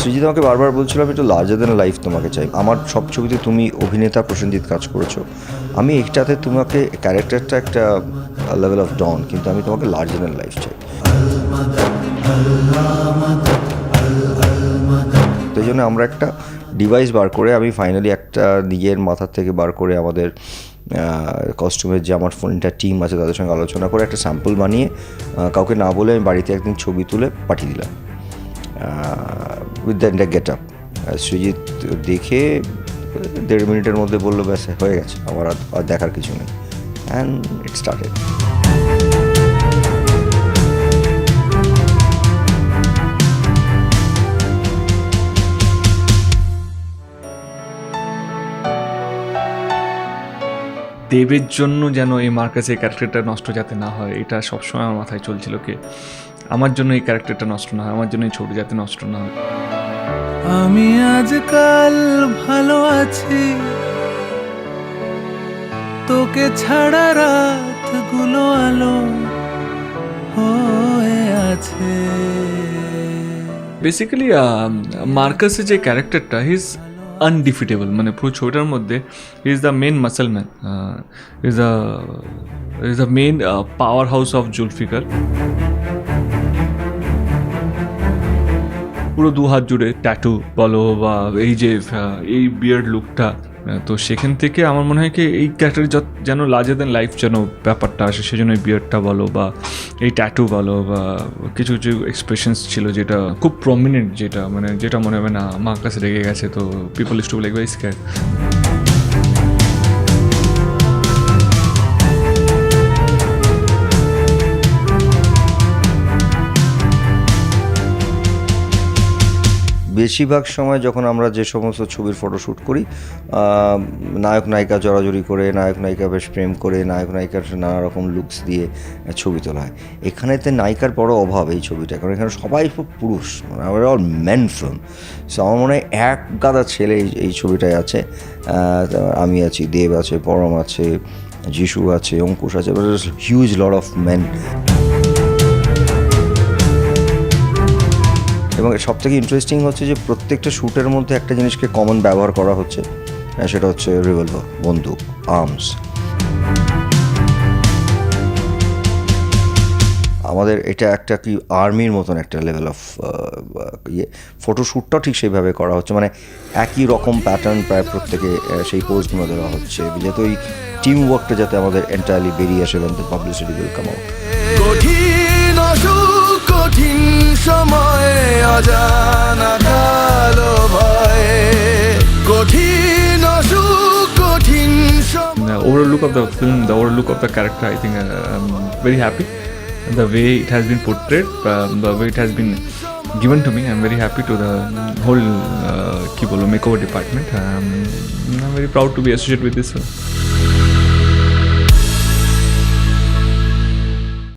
সৃজিত আমাকে বারবার বলছিল আমি একটু লার্জার দ্যান লাইফ তোমাকে চাই। আমার সব ছবিতে তুমি অভিনেতা প্রসেনজিৎ কাজ করেছো, আমি এইটাতে তোমাকে ক্যারেক্টারটা একটা লেভেল অফ ডন, কিন্তু আমি তোমাকে লার্জার দ্যান লাইফ চাই। তো এই জন্য আমরা একটা ডিভাইস বার করে, আমি ফাইনালি একটা নিজের মাথার থেকে বার করে আমাদের কস্টিউমের যে আমার ফোনটা টিম আছে তাদের সঙ্গে আলোচনা করে একটা স্যাম্পল বানিয়ে কাউকে না বলে আমি বাড়িতে একদিন ছবি তুলে পাঠিয়ে দিলাম with the get up. Srijit দেখে 1.5 মিনিটের মধ্যে বললো ব্যাস হয়ে গেছে, আমার আর দেখার কিছু নেই, অ্যান্ড ইট স্টার্টেড। দেবের জন্য যেন এই মার্কাসের ক্যারেক্টারটা নষ্ট যাতে না হয়, এটা সবসময় আমার মাথায় চলছিল কি আমার জন্য এই ক্যারেক্টারটা নষ্ট না হয়, আমার জন্য এই ছবি যাতে নষ্ট না হয়। আমি আজকাল ভালো আছি, তোকে ছাড়া রাতগুলো আলো হয়ে আছে। বেসিক্যালি মার্কাসের যে ক্যারেক্টারটা হি ইজ আনডিফিটেবল, মানে পুরো ছবিটার মধ্যে he is the main muscle man, is the main powerhouse of Zulfiqar. পুরো 2 হাত জুড়ে ট্যাটু বলো বা এই যে এই বিয়ার্ড লুকটা, তো সেখান থেকে আমার মনে হয় কি এই ক্যারেক্টার যেন লার্জার দ্যান লাইফ যেন ব্যাপারটা আসে, সেজন্য এই বিয়ার্ডটা বলো বা এই ট্যাটু বলো বা কিছু কিছু এক্সপ্রেশনস ছিল যেটা খুব প্রমিনেন্ট, যেটা মনে হবে না আমার কাছে রেগে গেছে, তো people is to like very scared. বেশিরভাগ সময় যখন আমরা যে সমস্ত ছবির ফটোশ্যুট করি, নায়ক নায়িকা জড়াজড়ি করে, নায়ক নায়িকা বেশ প্রেম করে, নায়ক নায়িকার নানা রকম লুকস দিয়ে ছবি তোলা হয়। এখানেতে নায়িকার বড় অভাব এই ছবিটা, কারণ এখানে সবাই খুব পুরুষ, মানে আমরা অল ম্যান ফিল্ম। সো আমার মনে হয় এক গাদা ছেলে এই ছবিটায় আছে। আমি আছি, দেব আছে, পরম আছে, যিশু আছে, অঙ্কুশ আছে, হিউজ লট অফ ম্যান। এবং সবথেকে ইন্টারেস্টিং হচ্ছে যে প্রত্যেকটা শ্যুটের মধ্যে একটা জিনিসকে কমন ব্যবহার করা হচ্ছে, সেটা হচ্ছে রিভলভার, বন্দুক, আর্মস। আমাদের এটা একটা কি আর্মির মতন একটা লেভেল অফ ফটোশ্যুটটাও ঠিক সেইভাবে করা হচ্ছে, মানে একই রকম প্যাটার্ন প্রায় প্রত্যেকে সেই পোজগুলো দেওয়া হচ্ছে, যাতে ওই টিম ওয়ার্কটা যাতে আমাদের এন্টায়ারলি বেরিয়ে আসে, এবং পাবলিসিটি উইল কাম আউট। কঠিন সময়ে অজানা কালো ভয়ে, কঠিন অসুখ কঠিন সময়। Overall look of the film, the overall look of the character, I think I'm very happy. The way it has been portrayed, the way it has been given to me, I'm very happy to the whole makeover department. I'm very proud to be associated with this film.